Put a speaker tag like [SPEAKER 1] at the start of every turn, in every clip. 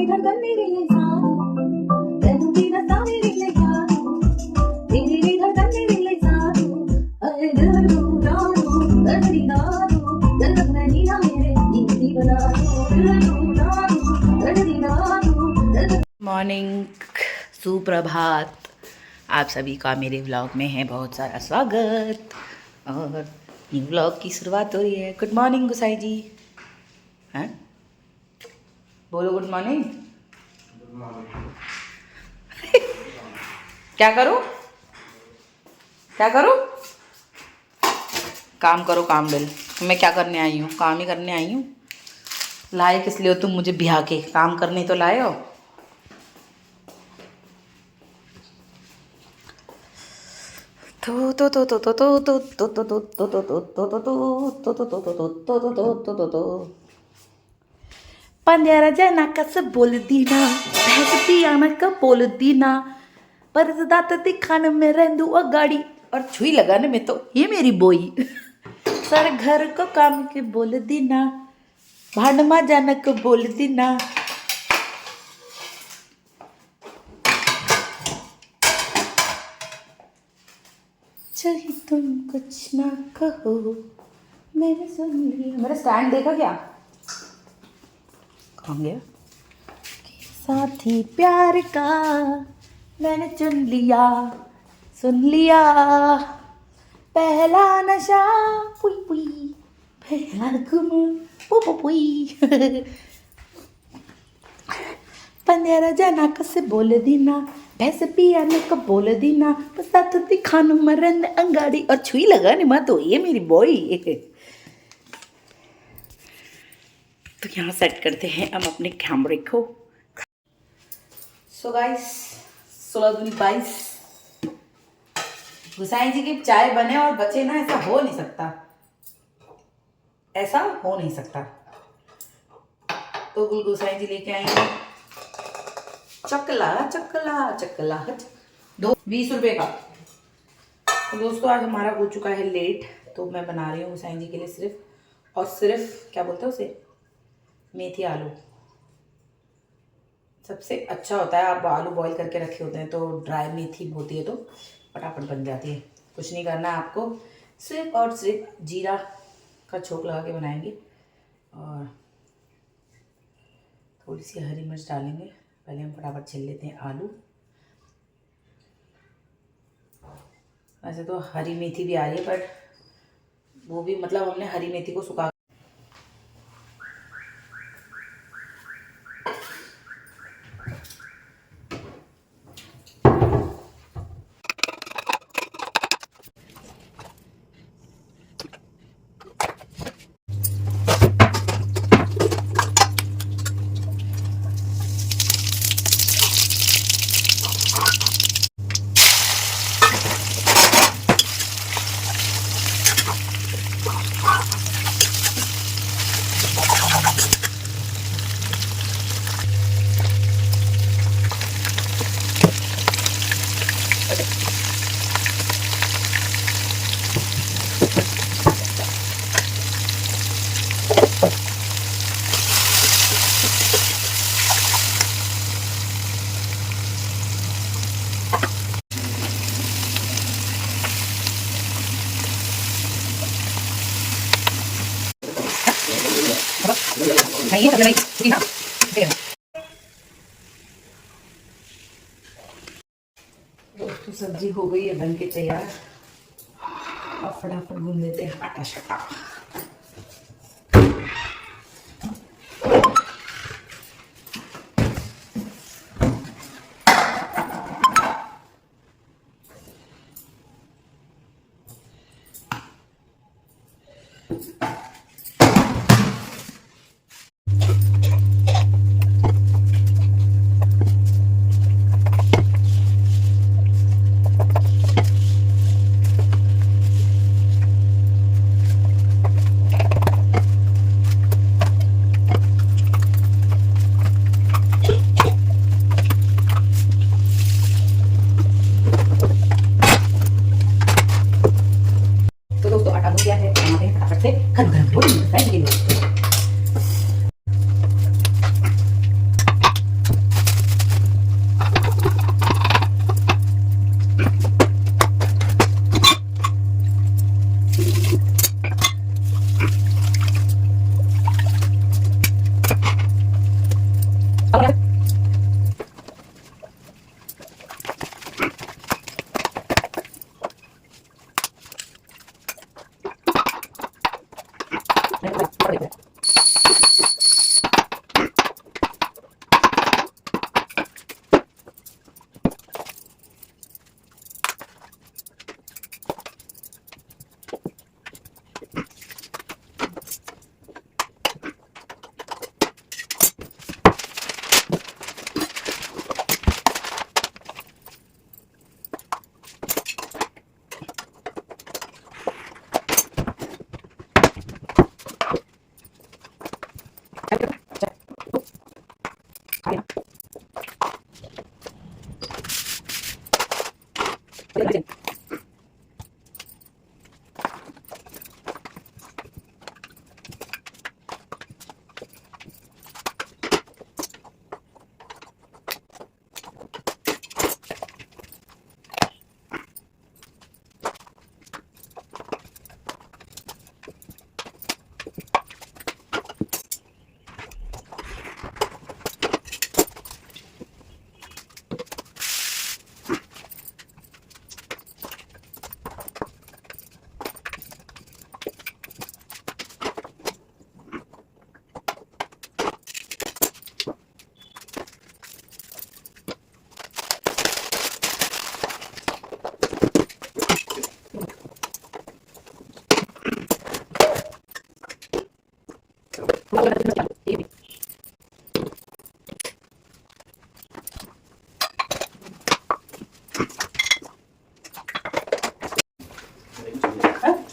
[SPEAKER 1] धड़कन मेरे लिए साधु तेनू की दसा मेरे लिए जादू तेरी धड़कन मेरे लिए साधु अरे दिल रू जादू दर्दी दादू दिल नहीं ना मेरे नींदी बना दो दिल रू जादू दर्दी दादू
[SPEAKER 2] मॉर्निंग, सुप्रभात। आप सभी का मेरे व्लॉग में है बहुत सारा स्वागत और न्यू व्लॉग की शुरुआत हो रही है। गुड मॉर्निंग गुसाई जी। हैं, बोलो गुड मॉर्निंग। क्या करो क्या करो? काम करो, काम बिल। मैं क्या करने आई हूँ? काम ही करने आई हूँ। लाए किस लिए हो तुम मुझे ब्याह के? काम करने तो लाए हो। पंद्रह जना कस बोल दीना भैंसती आना का बोल दीना पर दात दिखाने में रहंदू अगाड़ी और छुई लगाने में तो ये मेरी बोई सर घर को काम के बोल दीना भांडमा जाना को बोल दीना। चाहे तुम कुछ ना कहो मैंने सुन लिया। मेरा स्टैंड देखा क्या? कहाँ गया? साथी प्यार का मैंने चुन लिया, सुन लिया। पहला नशा पुई पुई पहला गुम पु पु पुई पंद्रह जना कसे बोल दीना भैंस पियाने को बोल दीना बस दिखानु मरन अंगाड़ी और छुई लगाने मत तो ये मेरी बॉय। तो यहाँ सेट करते हैं हम अपने कैमरे को। सो गाइस 16-22 गुसाई जी की चाय बने और बचे ना, ऐसा हो नहीं सकता, ऐसा हो नहीं सकता। तो गुसाई जी लेके आएंगे चकला चकला चकला 20 रुपये का। तो दोस्तों आज हमारा हो चुका है लेट, तो मैं बना रही हूँ गुसाई जी के लिए सिर्फ और सिर्फ क्या बोलते हैं उसे, मेथी आलू। सबसे अच्छा होता है, आप आलू बॉईल करके रखे होते हैं तो ड्राई मेथी होती है तो फटाफट बन जाती है। कुछ नहीं करना है आपको, सिर्फ और सिर्फ जीरा का छोंक लगा के बनाएंगे और थोड़ी सी हरी मिर्च डालेंगे। पहले हम फटाफट छिल लेते हैं आलू। वैसे तो हरी मेथी भी आ रही है बट वो भी मतलब हमने हरी मेथी को सुखा तो सब्जी हो गई है बन के तैयार। अब फटाफट भून लेते हैं आटा शटा। तो दोस्तों आटा भून गया है, बनाते हैं फटाफट से गरम गरम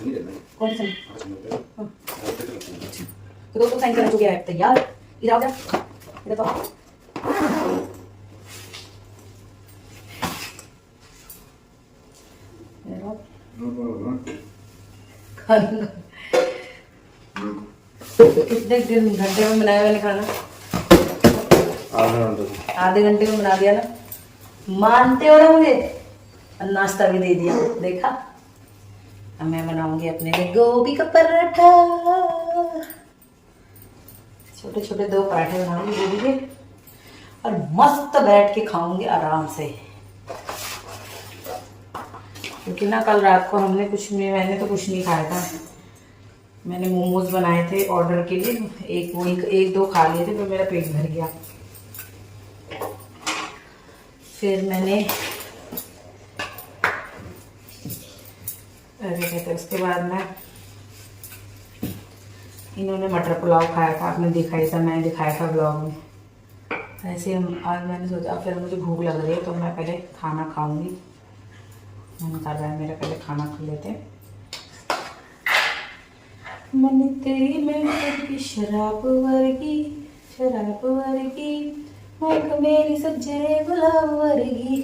[SPEAKER 2] कौन सा तो दोस्तों साइन करने चुके हैं तैयार। इधर आओ जा, इधर तो कितने घंटे में बनाया मैंने खाना? आधे घंटे में बना दिया ना, मानते हो ना मुझे? नाश्ता भी दे दिया, देखा। अब मैं बनाऊंगी अपने लिए गोभी का पराठा। छोटे छोटे 2 पराठे बनाऊंगी गोभी के, और मस्त बैठ के खाऊंगी आराम से। क्योंकि ना कल रात को मैंने तो कुछ नहीं खाया था। मैंने मोमोज बनाए थे ऑर्डर के लिए, एक दो खा लिए थे, फिर मेरा पेट भर गया। फिर मैंने उसके बाद में इन्होंने मटर पुलाव खाया था, आपने देखा ही था, मैंने दिखाया था ब्लॉग में। ऐसे आज मैंने सोचा फिर मुझे भूख लग रही है तो मैं पहले खाना खाऊंगी। मैंने कहा मेरा पहले खाना खा लेते हैं। मैंने तेरी मेहनत की शराब वर्गी महक मेरी सज्जरे गुलाब वर्गी।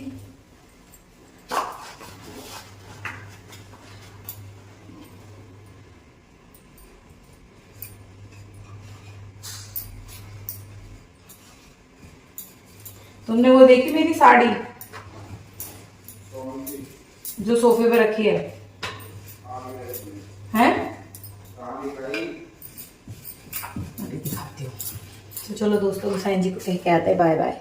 [SPEAKER 2] तुमने वो देखी मेरी साड़ी जो सोफे पे रखी है? हैं? दिखाती हूँ। तो चलो दोस्तों, गुसाइन जी को कहीं के आते हैं, बाय बाय।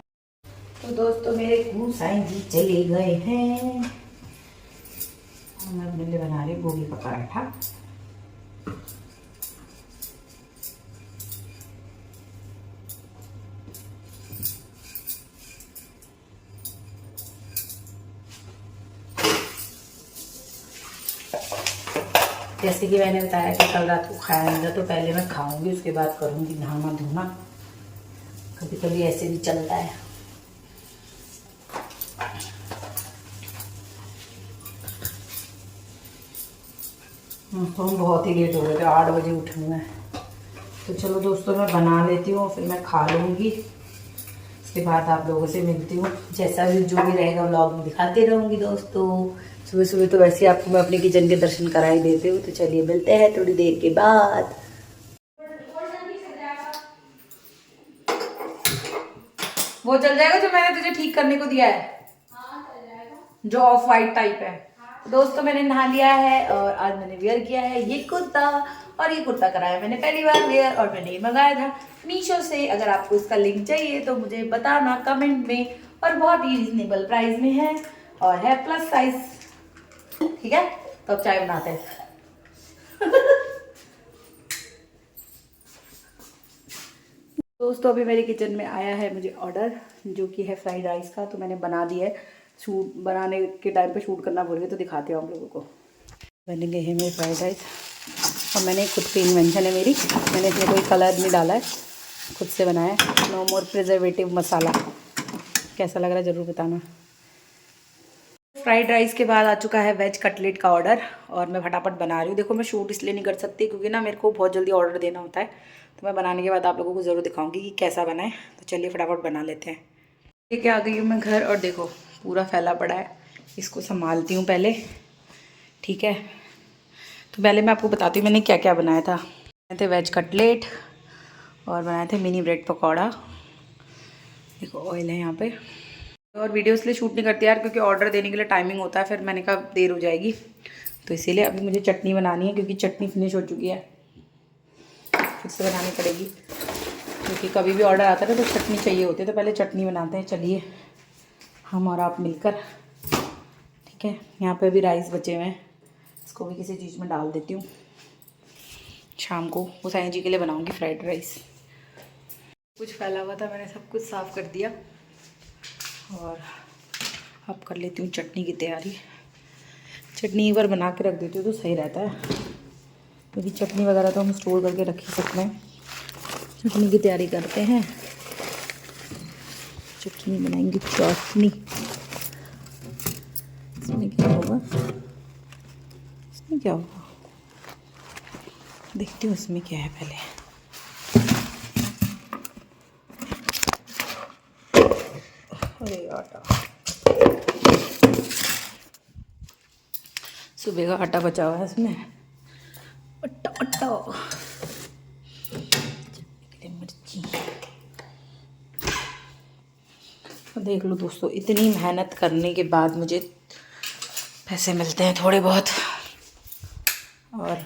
[SPEAKER 2] तो दोस्तों मेरे गुसाइन जी चले गए हैं। मैं अपने लिए बना रही गोभी का पराठा। जैसे कि मैंने बताया कि कल रात को खाया नहीं था, तो पहले मैं खाऊंगी, उसके बाद करूंगी नहाना धोना। कभी कभी ऐसे भी चलता है। तो हम बहुत ही लेट हो गए थे, 8 बजे उठे मैं। तो चलो दोस्तों मैं बना लेती हूँ, फिर मैं खा लूँगी। उसके बाद आप लोगों से मिलती हूँ। जैसा भी जो भी रहेगा व्लॉग में दिखाते रहूँगी दोस्तों। सुबह सुबह तो वैसे ही आपको मैं अपने किचन के दर्शन करा ही देती हूँ। तो चलिए मिलते हैं थोड़ी देर के बाद। वो चल जाएगा जो मैंने तुझे ठीक करने को दिया है? हाँ चल जाएगा, जो ऑफ वाइट टाइप है। हाँ। दोस्तों मैंने नहा लिया है और आज मैंने वेयर किया है ये कुर्ता, और ये कुर्ता कराया मैंने पहली बार वेयर, और मैंने ये मंगाया था मीशो से। अगर आपको इसका लिंक चाहिए तो मुझे बताना कमेंट में, और बहुत ही रीजनेबल प्राइस में है, और है प्लस साइज। ठीक है, तो अब चाय बनाते हैं। दोस्तों अभी मेरे किचन में आया है मुझे ऑर्डर, जो कि है फ्राइड राइस का। तो मैंने बना दिया है। शूट बनाने के टाइम पे शूट करना भूल गए, तो दिखाते हैं आप लोगों को। बन गए हैं मेरे फ्राइड राइस, और मैंने खुद की इन्वेंशन है मेरी। मैंने इसमें कोई कलर नहीं डाला है, खुद से बनाया है। नो मोर प्रिजर्वेटिव मसाला। कैसा लग रहा है ज़रूर बताना। फ्राइड राइस के बाद आ चुका है वेज कटलेट का ऑर्डर, और मैं फटाफट बना रही हूँ। देखो मैं शूट इसलिए नहीं कर सकती क्योंकि ना मेरे को बहुत जल्दी ऑर्डर देना होता है। तो मैं बनाने के बाद आप लोगों को ज़रूर दिखाऊंगी कि कैसा बना है। तो चलिए फटाफट बना लेते हैं। लेके आ गई हूँ मैं घर, और देखो पूरा फैला पड़ा है। इसको संभालती हूँ पहले, ठीक है। तो पहले मैं आपको बताती हूँ मैंने क्या क्या बनाया था। बनाए थे वेज कटलेट, और बनाए थे मिनी ब्रेड पकौड़ा। देखो ऑयल है यहाँ पे। और वीडियो इसलिए शूट नहीं करती यार, क्योंकि ऑर्डर देने के लिए टाइमिंग होता है, फिर मैंने कहा देर हो जाएगी, तो इसीलिए अभी मुझे चटनी बनानी है, क्योंकि चटनी फिनिश हो चुकी है, फिर से बनानी पड़ेगी। क्योंकि कभी भी ऑर्डर आता है तो चटनी चाहिए होती है, तो पहले चटनी बनाते हैं। चलिए हम और आप मिलकर, ठीक है। यहाँ पे भी राइस बचे हुए हैं, इसको भी किसी चीज़ में डाल देती हूँ। शाम को गुसाई जी के लिए बनाऊँगी फ्राइड राइस। कुछ फैला हुआ था, मैंने सब कुछ साफ़ कर दिया, और अब कर लेती हूँ चटनी की तैयारी। चटनी एक बार बना के रख देती हूँ तो सही रहता है, क्योंकि चटनी वगैरह तो हम स्टोर करके रख ही सकते हैं। चटनी की तैयारी करते हैं। चटनी बनाएंगे, चटनी। इसमें क्या होगा, इसमें क्या होगा, देखती हूँ इसमें क्या है पहले। अरे आटा, सुबह का आटा बचा हुआ है इसमें। आटा आटा, मिर्ची। देख लो दोस्तों, इतनी मेहनत करने के बाद मुझे पैसे मिलते हैं थोड़े बहुत, और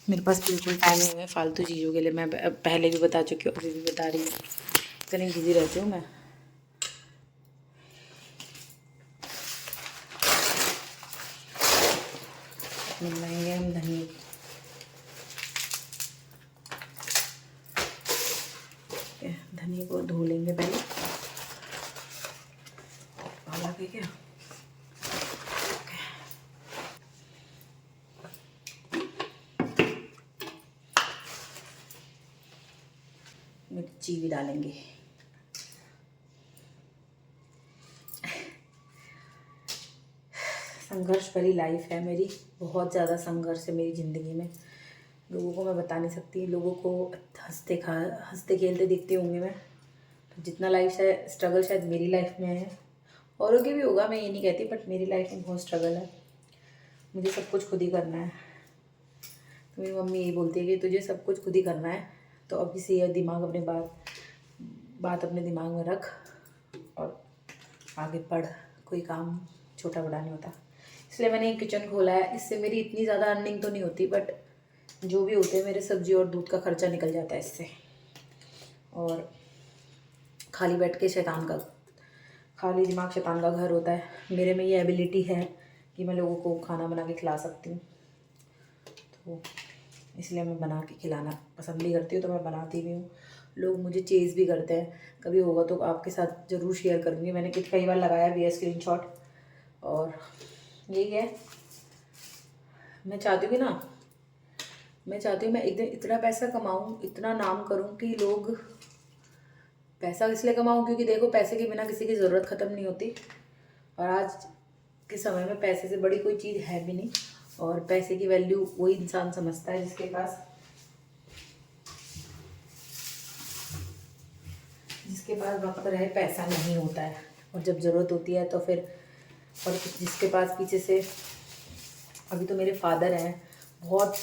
[SPEAKER 2] मेरे पास बिल्कुल टाइम नहीं है फालतू चीज़ों के लिए। मैं पहले भी बता चुकी हूँ, अभी भी बता रही हूँ, इतनी बिजी रहती हूँ मैं। मिलाएंगे हम धनिया, धनिया को धो लेंगे पहले, के क्या मिर्ची भी डालेंगे। संघर्ष भरी लाइफ है मेरी, बहुत ज़्यादा संघर्ष है मेरी ज़िंदगी में। लोगों को मैं बता नहीं सकती, लोगों को हंसते खेलते दिखते होंगे मैं, तो जितना लाइफ है स्ट्रगल शायद मेरी लाइफ में है, औरों की भी होगा, मैं ये नहीं कहती, बट मेरी लाइफ में बहुत स्ट्रगल है। मुझे सब कुछ खुद ही करना है। तो मेरी मम्मी यही बोलती है कि तुझे सब कुछ खुद ही करना है, तो अभी से यह दिमाग अपने बात अपने दिमाग में रख और आगे पढ़। कोई काम छोटा बड़ा नहीं होता। इसलिए मैंने एक किचन खोला है। इससे मेरी इतनी ज़्यादा अर्निंग तो नहीं होती, बट जो भी होते हैं मेरे सब्जी और दूध का खर्चा निकल जाता है इससे। और खाली बैठ के खाली दिमाग शैतान का घर होता है। मेरे में ये एबिलिटी है कि मैं लोगों को खाना बना के खिला सकती हूँ, तो इसलिए मैं बना के खिलाना पसंद भी करती हूँ, तो मैं बनाती भी हूँ। लोग मुझे चेज़ भी करते हैं, कभी होगा तो आपके साथ ज़रूर शेयर करूँगी। मैंने कई बार लगाया भी है स्क्रीनशॉट, और यही है, मैं चाहती हूँ मैं एक दिन इतना पैसा कमाऊँ, इतना नाम करूँ कि लोग, पैसा इसलिए कमाऊँ क्योंकि देखो पैसे के बिना किसी की ज़रूरत ख़त्म नहीं होती, और आज के समय में पैसे से बड़ी कोई चीज़ है भी नहीं। और पैसे की वैल्यू वही इंसान समझता है जिसके पास वक्त रहे पैसा नहीं होता है, और जब ज़रूरत होती है तो फिर, और जिसके पास पीछे से, अभी तो मेरे फादर हैं, बहुत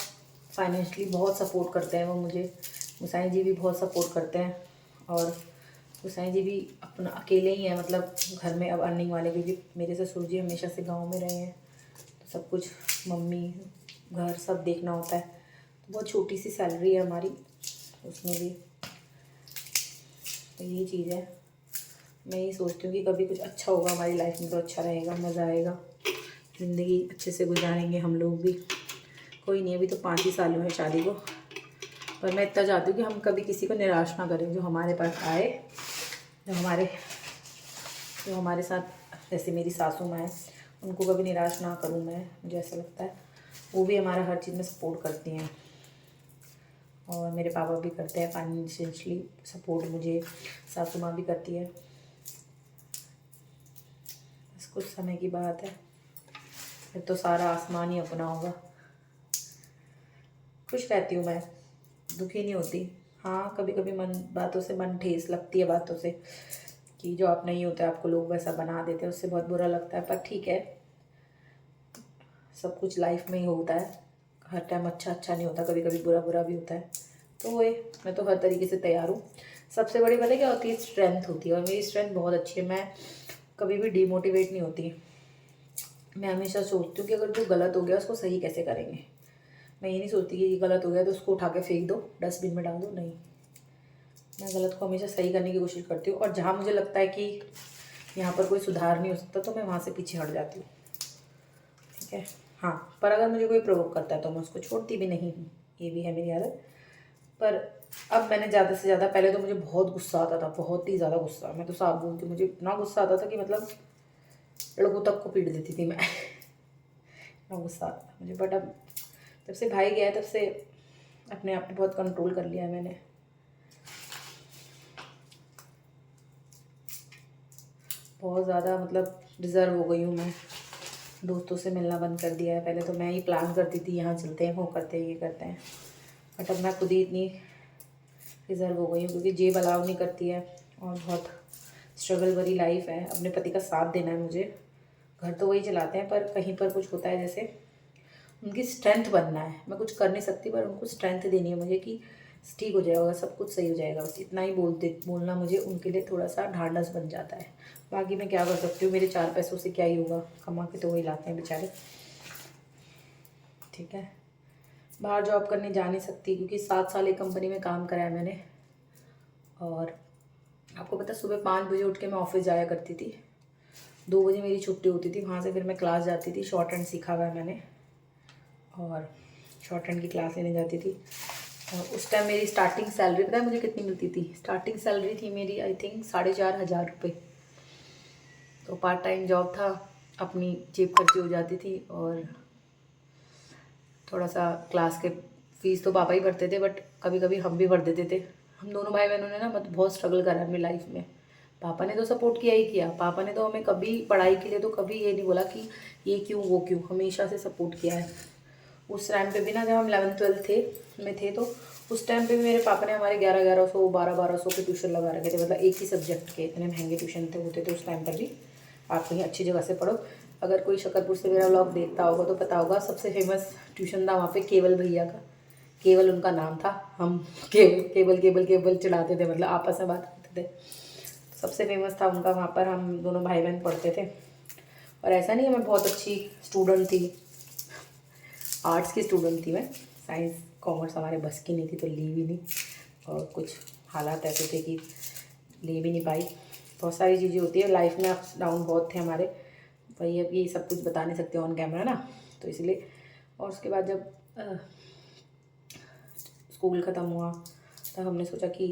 [SPEAKER 2] फाइनेंशियली बहुत सपोर्ट करते हैं वो मुझे। गुसाई जी भी बहुत सपोर्ट करते हैं, और गुसाई जी भी अपना अकेले ही हैं, मतलब घर में अब अर्निंग वाले, क्योंकि मेरे ससुर जी हमेशा से गांव में रहे हैं, तो सब कुछ मम्मी घर सब देखना होता है। तो बहुत छोटी सी सैलरी है हमारी, उसमें भी तो यही चीज़ है। मैं ये सोचती हूँ कि कभी कुछ अच्छा होगा हमारी लाइफ में तो अच्छा रहेगा, मज़ा आएगा, ज़िंदगी अच्छे से गुजारेंगे हम लोग भी। कोई नहीं, अभी तो 5 ही साल हुए हैं शादी को, पर मैं इतना चाहती हूँ कि हम कभी किसी को निराश ना करें। जो हमारे पास आए, जो हमारे साथ, जैसे मेरी सासू माँ है, उनको कभी निराश ना करूँ मैं, मुझे ऐसा लगता है। वो भी हमारा हर चीज़ में सपोर्ट करती हैं, और मेरे पापा भी करते हैं फाइनेंशियली सपोर्ट, मुझे सासू माँ भी करती है। बस कुछ समय की बात है, फिर तो सारा आसमान ही अपना होगा। खुश रहती हूँ मैं, दुखी नहीं होती। हाँ, कभी कभी बातों से मन ठेस लगती है, बातों से, कि जो आप नहीं होते आपको लोग वैसा बना देते हैं, उससे बहुत बुरा लगता है। पर ठीक है, सब कुछ लाइफ में ही होता है, हर टाइम अच्छा नहीं होता, कभी कभी बुरा भी होता है। तो वही, मैं तो हर तरीके से तैयार हूँ। सबसे बड़ी बात है क्या होती है, स्ट्रेंथ होती है, और मेरी स्ट्रेंथ बहुत अच्छी है। मैं कभी भी डिमोटिवेट नहीं होती। मैं हमेशा सोचती हूँ कि अगर जो गलत हो गया उसको सही कैसे करेंगे। मैं ये नहीं सोचती कि ये गलत हो गया तो उसको उठा के फेंक दो, डस्टबिन में डाल दो, नहीं। मैं गलत को हमेशा सही करने की कोशिश करती हूँ, और जहाँ मुझे लगता है कि यहाँ पर कोई सुधार नहीं हो सकता तो मैं वहाँ से पीछे हट जाती हूँ, ठीक है। हाँ, पर अगर मुझे कोई प्रोवोक करता है तो मैं उसको छोड़ती भी नहीं हूँ, ये भी है मेरी आदत। पर अब मैंने ज़्यादा से ज़्यादा, पहले तो मुझे बहुत गुस्सा आता था, बहुत ही ज़्यादा गुस्सा, मैं तो साफ बोलती हूँ, मुझे इतना गुस्सा आता था कि मतलब लड़कों तक को पीट देती थी मैं इतना गुस्सा आता था मुझे। बट अब जब से भाई गया है तब से अपने आप पे बहुत कंट्रोल कर लिया है मैंने। बहुत ज़्यादा मतलब डिज़र्व हो गई हूँ मैं, दोस्तों से मिलना बंद कर दिया है। पहले तो मैं ही प्लान करती थी, यहाँ चलते हैं, वो करते हैं, ये करते हैं, बट अब मैं खुद ही इतनी रिजर्व हो गई हूँ क्योंकि जेब अलाउ नहीं करती है और बहुत स्ट्रगल भरी लाइफ है। अपने पति का साथ देना है मुझे, घर तो वही चलाते हैं पर कहीं पर कुछ होता है जैसे उनकी स्ट्रेंथ बनना है। मैं कुछ कर नहीं सकती पर उनको स्ट्रेंथ देनी है मुझे कि ठीक हो जाएगा, सब कुछ सही हो जाएगा, बस इतना ही बोलना मुझे उनके लिए थोड़ा सा ढांढस बन जाता है। बाकी मैं क्या कर सकती हूँ, मेरे 4 पैसों से क्या ही होगा, कमा के तो वही लाते हैं बेचारे। ठीक है, बाहर जॉब करने जा नहीं सकती क्योंकि 7 साल एक कंपनी में काम करा है मैंने। और आपको पता है सुबह 5 बजे उठ के मैं ऑफिस जाया करती थी, 2 बजे मेरी छुट्टी होती थी, वहाँ से फिर मैं क्लास जाती थी। शॉर्ट हैंड सीखा हुआ है मैंने और शॉर्ट हैंड की क्लास लेने जाती थी। और उस टाइम मेरी स्टार्टिंग सैलरी पता है मुझे कितनी मिलती थी? स्टार्टिंग सैलरी थी मेरी आई थिंक 4,500 रुपये। तो पार्ट टाइम जॉब था, अपनी जेब खर्ची हो जाती थी और थोड़ा सा क्लास के फीस तो पापा ही भरते थे बट कभी कभी हम भी भर देते थे। हम दोनों भाई बहनों ने ना मतलब बहुत स्ट्रगल करा अपनी लाइफ में। पापा ने तो सपोर्ट किया ही किया, पापा ने तो हमें कभी पढ़ाई के लिए तो कभी ये नहीं बोला कि ये क्यों वो क्यों, हमेशा से सपोर्ट किया है। उस टाइम पे भी ना जब हम 11th-12th में थे तो उस टाइम पे भी मेरे पापा ने हमारे 1100 1200 के ट्यूशन लगा रखे थे, मतलब एक ही सब्जेक्ट के। इतने महंगे ट्यूशन होते थे उस टाइम पर भी। आप कहीं अच्छी जगह से पढ़ो। अगर कोई शकरपुर से मेरा व्लॉग देखता होगा तो पता होगा, सबसे फेमस ट्यूशन था वहाँ पे केवल भैया का, केवल उनका नाम था। हम केवल चिढ़ाते थे, मतलब आपस में बात करते थे। सबसे फेमस था उनका, वहाँ पर हम दोनों भाई बहन पढ़ते थे। और ऐसा नहीं है मैं बहुत अच्छी स्टूडेंट थी, आर्ट्स की स्टूडेंट थी मैं, साइंस कॉमर्स हमारे बस की नहीं थी तो ली भी नहीं। और कुछ हालात ऐसे थे कि ले भी नहीं पाई। बहुत सारी चीज़ें होती है लाइफ में, अप्स डाउन बहुत थे हमारे। वही अब ये सब कुछ बता नहीं सकते ऑन कैमरा ना, तो इसलिए। और उसके बाद जब स्कूल ख़त्म हुआ तब हमने सोचा कि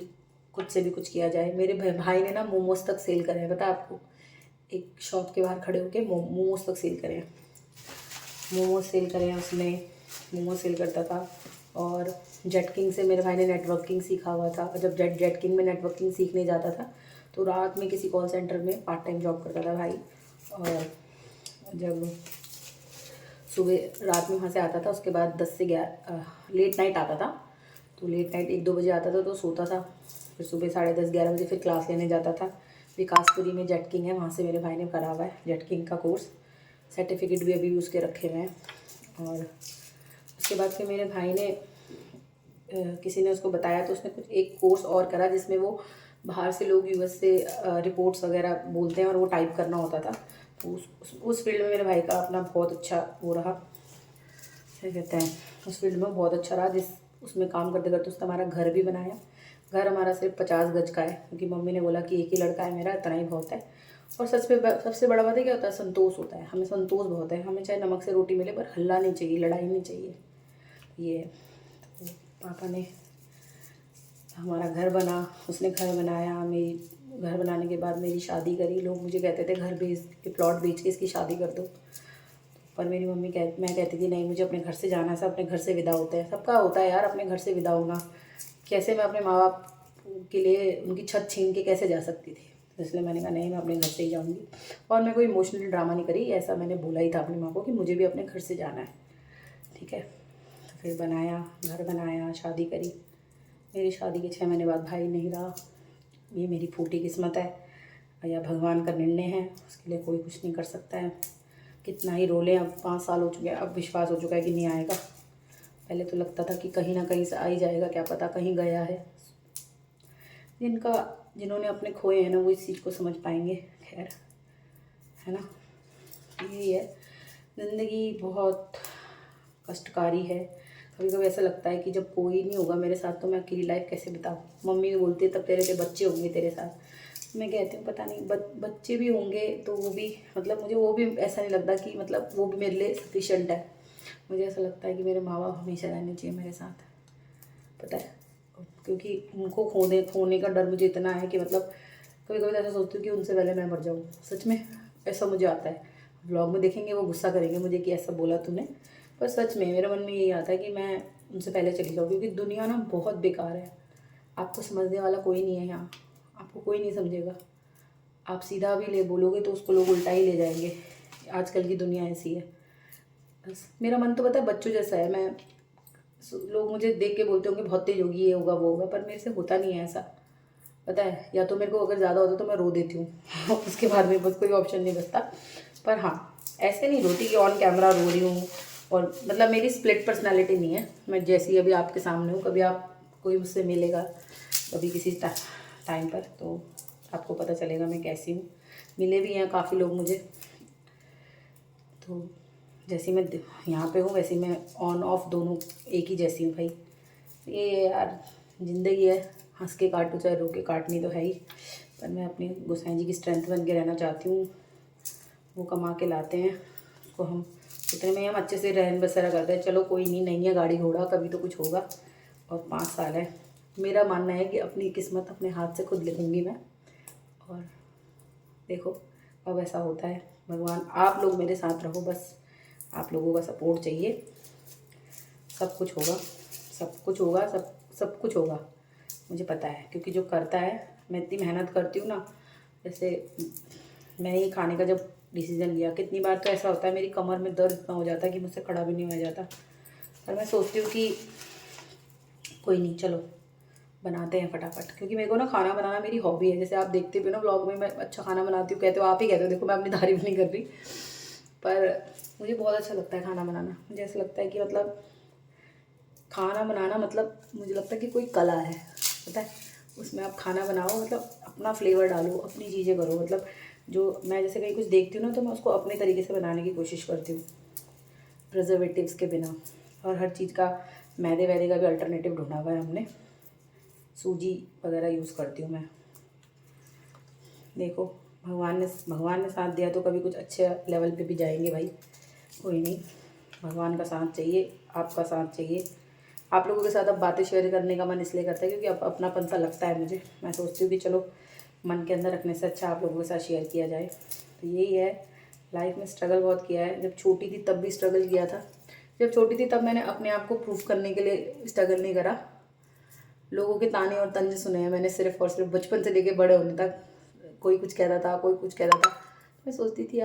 [SPEAKER 2] खुद से भी कुछ किया जाए। मेरे भाई ने ना मोमोज तक सेल करे हैं, पता है आपको? एक शॉप के बाहर खड़े होकर मोमोज तक सेल करे हैं, मोमोज सेल करे हैं उसने, मोमोज सेल करता था। और जेट किंग से मेरे भाई ने नेटवर्किंग सीखा हुआ था। जब जेट किंग में नेटवर्किंग सीखने जाता था तो रात में किसी कॉल सेंटर में पार्ट टाइम जॉब करता था भाई। और जब सुबह रात में वहाँ से आता था उसके बाद 10 से 11 लेट नाइट आता था, तो लेट नाइट 1-2 बजे आता था तो सोता था। फिर सुबह 10:30-11 बजे फिर क्लास लेने जाता था। विकासपुरी में जेट किंग है, वहाँ से मेरे भाई ने करा हुआ है जेट किंग का कोर्स, सर्टिफिकेट भी अभी उसके रखे हुए हैं। और उसके बाद फिर मेरे भाई ने किसी ने उसको बताया तो उसने कुछ एक कोर्स और करा जिसमें वो बाहर से लोग यूएस से रिपोर्ट्स वगैरह बोलते हैं और वो टाइप करना होता था। तो उस फील्ड में मेरे भाई का अपना बहुत अच्छा वो रहा, क्या कहते हैं, उस फील्ड में बहुत अच्छा रहा। उसमें काम करते करते उसने हमारा घर भी बनाया। घर हमारा सिर्फ 50 गज का है क्योंकि मम्मी ने बोला कि एक ही लड़का है मेरा, इतना ही बहुत है। और सबसे बड़ा बात है क्या होता है, संतोष होता है। हमें संतोष बहुत है, हमें चाहे नमक से रोटी मिले पर हल्ला नहीं चाहिए, लड़ाई नहीं चाहिए। ये तो पापा ने हमारा घर बना, उसने घर बनाया। मेरी घर बनाने के बाद मेरी शादी करी। लोग मुझे कहते थे घर बेच के, प्लॉट बेच के इसकी शादी कर दो, पर मेरी मैं कहती थी नहीं, मुझे अपने घर से जाना है। सब अपने घर से विदा होते हैं, सबका होता है यार अपने घर से विदा होना। कैसे मैं अपने माँ बाप के लिए उनकी छत छीन के कैसे जा सकती थी, इसलिए मैंने कहा नहीं, मैं अपने घर से ही जाऊँगी। और मैं कोई इमोशनली ड्रामा नहीं करी, ऐसा मैंने बोला ही था अपनी माँ को कि मुझे भी अपने घर से जाना है। ठीक है, तो फिर बनाया, घर बनाया, शादी करी। मेरी शादी के 6 महीने बाद भाई नहीं रहा। ये मेरी फूटी किस्मत है या भगवान का निर्णय है, उसके लिए कोई कुछ नहीं कर सकता है। कितना ही रोले, अब 5 साल हो चुके हैं, अब विश्वास हो चुका है कि नहीं आएगा। पहले तो लगता था कि कहीं ना कहीं से आ ही जाएगा, क्या पता कहीं गया है। जिन्होंने अपने खोए हैं ना वो इस चीज़ को समझ पाएंगे। खैर, है ना, यही है ज़िंदगी, बहुत कष्टकारी है। कभी कभी ऐसा लगता है कि जब कोई नहीं होगा मेरे साथ तो मैं अकेली लाइफ कैसे बिताऊँ। मम्मी भी बोलती है तब तेरे बच्चे होंगे तेरे साथ। मैं कहती हूँ पता नहीं, बच्चे भी होंगे तो वो भी, मतलब मुझे वो भी ऐसा नहीं लगता कि मतलब वो भी मेरे लिए सफिशेंट है। मुझे ऐसा लगता है कि मेरे माँ बाप हमेशा रहने चाहिए मेरे साथ, पता है, क्योंकि उनको खोने का डर मुझे इतना है कि मतलब कभी कभी ऐसा सोचती हूँ कि उनसे पहले मैं मर जाऊँ। सच में ऐसा मुझे आता है। व्लॉग में देखेंगे वो गुस्सा करेंगे मुझे कि ऐसा बोला तूने, पर सच में मेरे मन में यही आता है कि मैं उनसे पहले चली जाऊँ, क्योंकि दुनिया ना बहुत बेकार है। आपको समझने वाला कोई नहीं है यहाँ, आपको कोई नहीं समझेगा। आप सीधा भी ले बोलोगे तो उसको लोग उल्टा ही ले जाएंगे। आजकल की दुनिया ऐसी है। बस मेरा मन तो पता है बच्चों जैसा है। मैं लोग मुझे देख के बोलते होंगे बहुत तेज होगी, ये होगा वो होगा, पर मेरे से होता नहीं है ऐसा। पता है, या तो मेरे को अगर ज़्यादा होता तो मैं रो देती हूँ उसके बाद में बस कोई ऑप्शन नहीं बचता। पर हाँ, ऐसे नहीं रोती कि ऑन कैमरा रो रही हूँ। और मतलब मेरी स्प्लिट पर्सनालिटी नहीं है। मैं जैसी अभी आपके सामने हूँ, कभी आप कोई मुझसे मिलेगा कभी किसी टाइम पर तो आपको पता चलेगा मैं कैसी हूँ। मिले भी हैं काफ़ी लोग मुझे, तो जैसी मैं यहाँ पे हूँ वैसी मैं ऑन ऑफ दोनों एक ही जैसी हूँ भाई। ये यार ज़िंदगी है, हंस के काटो चाहे रो के काटनी तो है ही। पर मैं अपनी गोसाई जी की स्ट्रेंथ बन के रहना चाहती हूँ। वो कमा के लाते हैं तो हम उतने में हम अच्छे से रहन बसरा करते हैं। चलो कोई नहीं है गाड़ी घोड़ा, कभी तो कुछ होगा। और 5 साल है। मेरा मानना है कि अपनी किस्मत अपने हाथ से खुद लिखूँगी मैं। और देखो अब ऐसा होता है। भगवान आप लोग मेरे साथ रहो, बस आप लोगों का सपोर्ट चाहिए। सब कुछ होगा, सब कुछ होगा, सब कुछ होगा, मुझे पता है। क्योंकि जो करता है, मैं इतनी मेहनत करती हूँ ना। जैसे मैंने ये खाने का जब डिसीज़न लिया, कितनी बार तो ऐसा होता है मेरी कमर में दर्द इतना हो जाता है कि मुझसे खड़ा भी नहीं हो जाता। पर मैं सोचती हूँ कि कोई नहीं, चलो बनाते हैं फटाफट। क्योंकि मेरे को ना खाना बनाना मेरी हॉबी है। जैसे आप देखते भी ना व्लॉग में मैं अच्छा खाना बनाती हूँ, कहते हो आप ही कहते हो, देखो मैं अपनी तारीफ नहीं कर रही, पर मुझे बहुत अच्छा लगता है खाना बनाना। मुझे ऐसा लगता है कि मतलब खाना बनाना मतलब मुझे लगता है कि कोई कला है। पता है, उसमें आप खाना बनाओ मतलब अपना फ्लेवर डालो, अपनी चीज़ें करो। मतलब जो मैं जैसे कहीं कुछ देखती हूँ ना तो मैं उसको अपने तरीके से बनाने की कोशिश करती हूँ, प्रिजर्वेटिव्स के बिना। और हर चीज़ का मैदे वैदे का भी अल्टरनेटिव ढूंढा हुआ है हमने। सूजी वगैरह यूज़ करती हूँ मैं। देखो भगवान ने साथ दिया तो कभी कुछ अच्छे लेवल पे भी जाएंगे भाई। कोई नहीं, भगवान का साथ चाहिए, आपका साथ चाहिए। आप लोगों के साथ अब बातें शेयर करने का मन इसलिए करता है क्योंकि अब अपनापन सा लगता है मुझे। मैं सोचती हूँ कि चलो मन के अंदर रखने से अच्छा आप लोगों के साथ शेयर किया जाए। तो यही है, लाइफ में स्ट्रगल बहुत किया है। जब छोटी थी तब भी स्ट्रगल किया था। जब छोटी थी तब मैंने अपने आप को प्रूव करने के लिए स्ट्रगल नहीं करा। लोगों के ताने और तंज सुने हैं मैंने सिर्फ और सिर्फ बचपन से लेके बड़े होने तक। कोई कुछ कहता था, कोई कुछ कहता था। मैं सोचती थी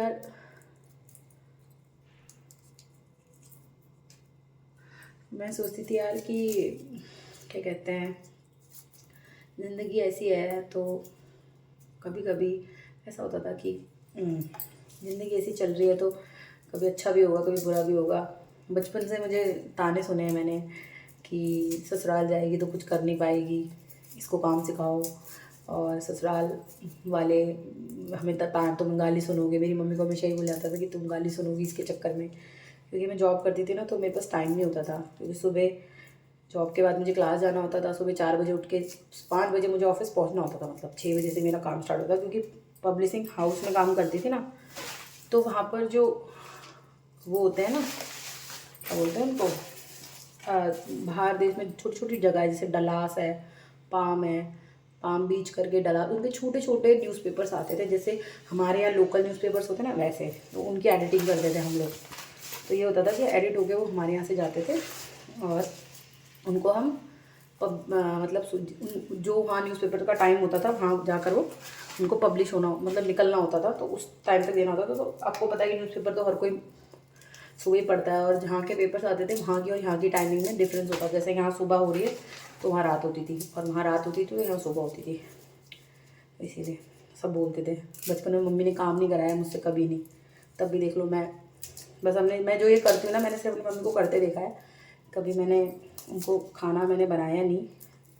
[SPEAKER 2] यार, कि क्या कहते हैं, ज़िंदगी ऐसी है। तो कभी कभी ऐसा होता था कि ज़िंदगी ऐसी चल रही है तो कभी अच्छा भी होगा, कभी बुरा भी होगा। बचपन से मुझे ताने सुने हैं मैंने कि ससुराल जाएगी तो कुछ कर नहीं पाएगी, इसको काम सिखाओ। और ससुराल वाले हमें तुम गाली सुनोगे। मेरी मम्मी को हमेशा ही बोल जाता था कि तुम गाली सुनोगी इसके चक्कर में। क्योंकि मैं जॉब करती थी ना तो मेरे पास टाइम नहीं होता था। क्योंकि सुबह जॉब के बाद मुझे क्लास जाना होता था। सुबह 4 बजे उठ के 5 बजे मुझे ऑफिस पहुंचना होता था। मतलब 6 बजे से मेरा काम स्टार्ट होता था। क्योंकि पब्लिशिंग हाउस में काम करती थी ना, तो वहाँ पर जो वो होते हैं ना, क्या बोलते हैं उनको, बाहर देश में छोटी छोटी जगह है, जैसे डलास है, पाम बीच करके डला, उनके छोटे छोटे न्यूज़पेपर्स आते थे। जैसे हमारे यहाँ लोकल न्यूज़पेपर्स होते हैं ना, वैसे तो उनकी एडिटिंग करते थे हम लोग। तो ये होता था कि एडिट होके वो हमारे यहाँ से जाते थे और उनको हम मतलब जो वहाँ न्यूज़पेपर का टाइम होता था वहाँ जाकर वो उनको पब्लिश होना, मतलब निकलना होता था। तो उस टाइम तक देना होता था। तो आपको पता है कि न्यूज़पेपर तो हर कोई सुबह ही पढ़ता है। और जहाँ के पेपर्स आते थे वहाँ की और यहाँ की टाइमिंग में डिफरेंस होता था। जैसे यहाँ सुबह हो रही है तो वहाँ रात होती थी, और वहाँ रात होती थी तो यहाँ सुबह होती थी। इसीलिए सब बोलते थे। बचपन में मम्मी ने काम नहीं कराया मुझसे कभी नहीं, तब भी देख लो मैं जो ये करती हूँ ना, मैंने सिर्फ अपनी मम्मी को करते देखा है। कभी मैंने उनको खाना मैंने बनाया नहीं।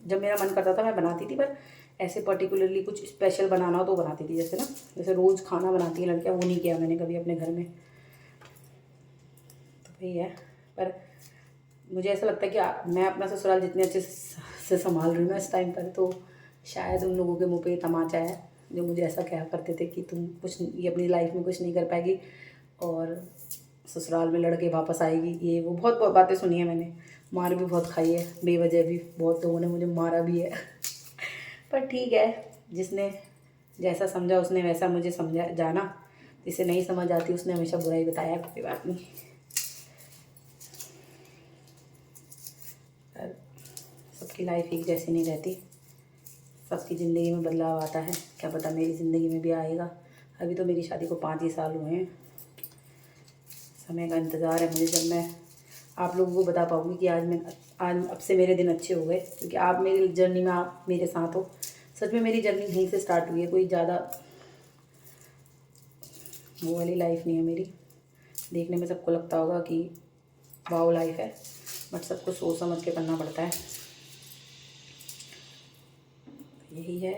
[SPEAKER 2] जब मेरा मन करता था मैं बनाती थी, पर ऐसे पर्टिकुलरली कुछ स्पेशल बनाना हो तो बनाती थी। जैसे रोज़ खाना बनाती है लड़कियाँ, वो नहीं किया मैंने कभी अपने घर में। तो वही है। पर मुझे ऐसा लगता है कि मैं अपना ससुराल जितने अच्छे से संभाल रही हूँ ना इस टाइम पर, तो शायद उन लोगों के मुँह पे तमाचा है जो मुझे ऐसा कहा करते थे कि तुम ये अपनी लाइफ में कुछ नहीं कर पाएगी और ससुराल में लड़के वापस आएगी। ये वो बहुत बातें सुनी है मैंने। मार भी बहुत खाई है, बेवजह भी बहुत लोगों ने मुझे मारा भी है पर ठीक है, जिसने जैसा समझा उसने वैसा मुझे समझा जाना। जिसे नहीं समझ आती उसने हमेशा बुराई बताया, कोई बात नहीं। सबकी लाइफ एक जैसी नहीं रहती, सबकी ज़िंदगी में बदलाव आता है। क्या पता मेरी ज़िंदगी में भी आएगा। अभी तो मेरी शादी को 5 ही साल हुए हैं। समय का इंतज़ार है मुझे, जब मैं आप लोगों को बता पाऊँगी कि आज अब से मेरे दिन अच्छे हो गए, क्योंकि आप मेरी जर्नी में आप मेरे साथ हो। सच में मेरी जर्नी यहीं से स्टार्ट हुई है, कोई ज़्यादा वो वाली लाइफ नहीं है मेरी। देखने में सबको लगता होगा कि वाओ लाइफ है, बट सबको सोच समझ के करना पड़ता है। यही है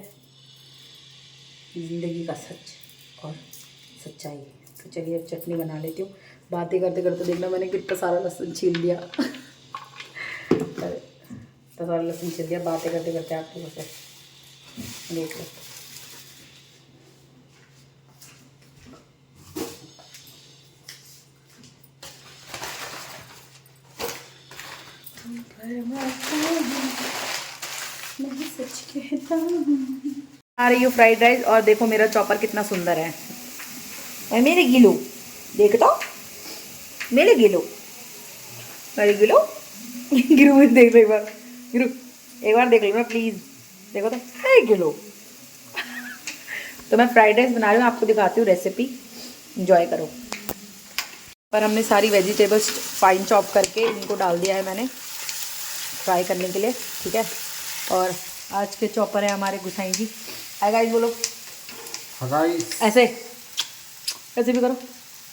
[SPEAKER 2] ज़िंदगी का सच और सच्चाई। तो चलिए अब चटनी बना लेती हूँ। बातें करते करते देखना मैंने कितना सारा लहसुन छील दिया। तो सारा लहसुन छील दिया बातें करते करते आप लोगों से देख लो। मैं सच कहता हूँ। आ रही हूँ फ्राइड राइस, और देखो मेरा चॉपर कितना सुंदर है। और मेरे गिलो देख तो, मेरे गिलो गिरू में देख लो एक बार, गिरू एक बार देख लो ना प्लीज़, देखो तो है गिलो। तो मैं फ्राइड राइस बना रही हूँ, आपको दिखाती हूँ रेसिपी, एंजॉय करो। पर हमने सारी वेजिटेबल्स फाइन चॉप करके इनको डाल दिया है मैंने फ्राई करने के लिए, ठीक है। और आज के चॉपर है हमारे गुसाई जी। हाय गाइस बोलो, ऐसे ऐसे भी करो,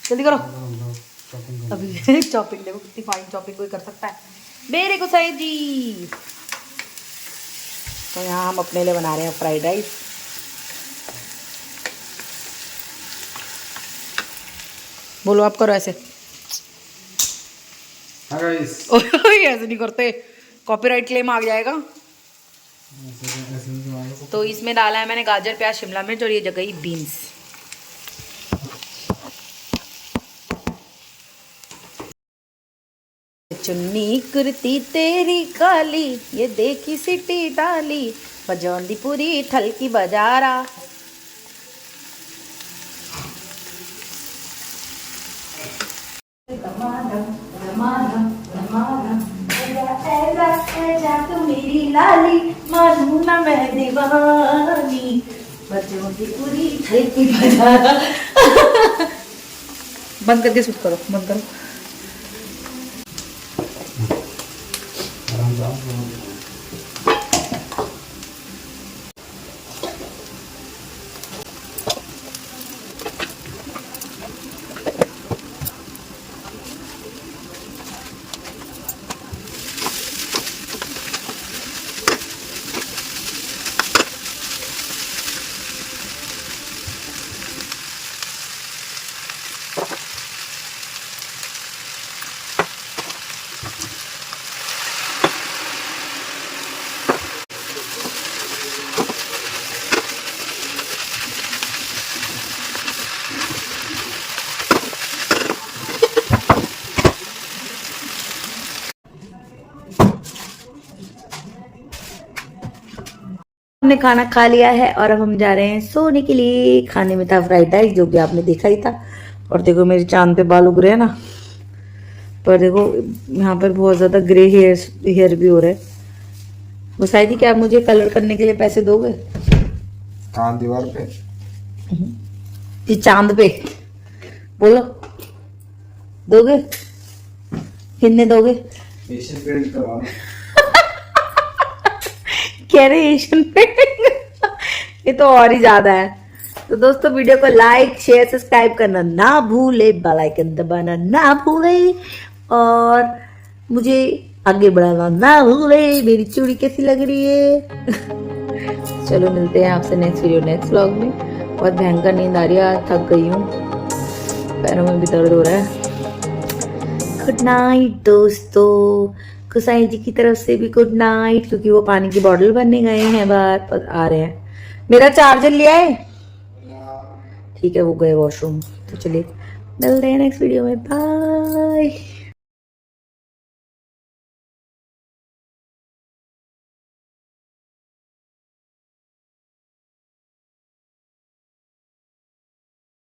[SPEAKER 2] जल्दी करो। अभी चॉपिंग देखो कितनी फाइन चॉपिंग कोई कर सकता है, मेरे गुसाई जी। तो यहाँ हम अपने लिए बना रहे हैं फ्राइड राइस। बोलो आप करो ऐसे। ऐसे नहीं करते, कॉपीराइट क्लेम आ जाएगा। तो इसमें डाला है मैंने गाजर, प्याज, शिमला मिर्च, और ये जगह बीन्स। चुन्नी कुर्ती तेरी काली, ये देखी सिटी डाली, बजौंदी पूरी ठलकी बजारा। तू मेरी लाली, मानू ना मैं दीवानी, बजौंदी पूरी ठलकी बजारा। बंद करके शूट करो, बंद करो। हमने खाना खा लिया है और अब हम जा रहे हैं सोने के लिए। खाने में था फ्राइड राइस, जो कि आपने देखा ही था। और देखो मेरे चांद पे बाल उग रहे हैं ना, पर देखो यहाँ पर बहुत ज्यादा ग्रे हेयर भी हो रहा है। वो शायद ही क्या, मुझे कलर करने के लिए पैसे दोगे?
[SPEAKER 3] चांद दीवार पे
[SPEAKER 2] जी, चांद पे बोलो, दोगे? कितने दोगे?
[SPEAKER 3] एशियन पेंट करवा
[SPEAKER 2] कह रहे एशियन पेंट। ये तो और ही ज्यादा है। तो दोस्तों वीडियो को लाइक, शेयर, सब्सक्राइब करना ना भूले, बेल आइकन दबाना ना भूले, और मुझे आगे बढ़ाना ना भूले। मेरी चूड़ी कैसी लग रही है? चलो मिलते हैं आपसे नेक्स्ट वीडियो, नेक्स्ट व्लॉग में। बहुत भयंकर नींद आ रही है, थक गई हूँ, पैरों में भी दर्द हो रहा है। गुड नाइट दोस्तों, कुसाई जी की तरफ से भी गुड नाइट, क्योंकि वो पानी की बोतल भरने गए हैं बाहर, पर आ रहे हैं। मेरा चार्जर लिया है? ठीक है, वो गए वॉशरूम। तो चलिए मिलते हैं नेक्स्ट वीडियो में, बाय।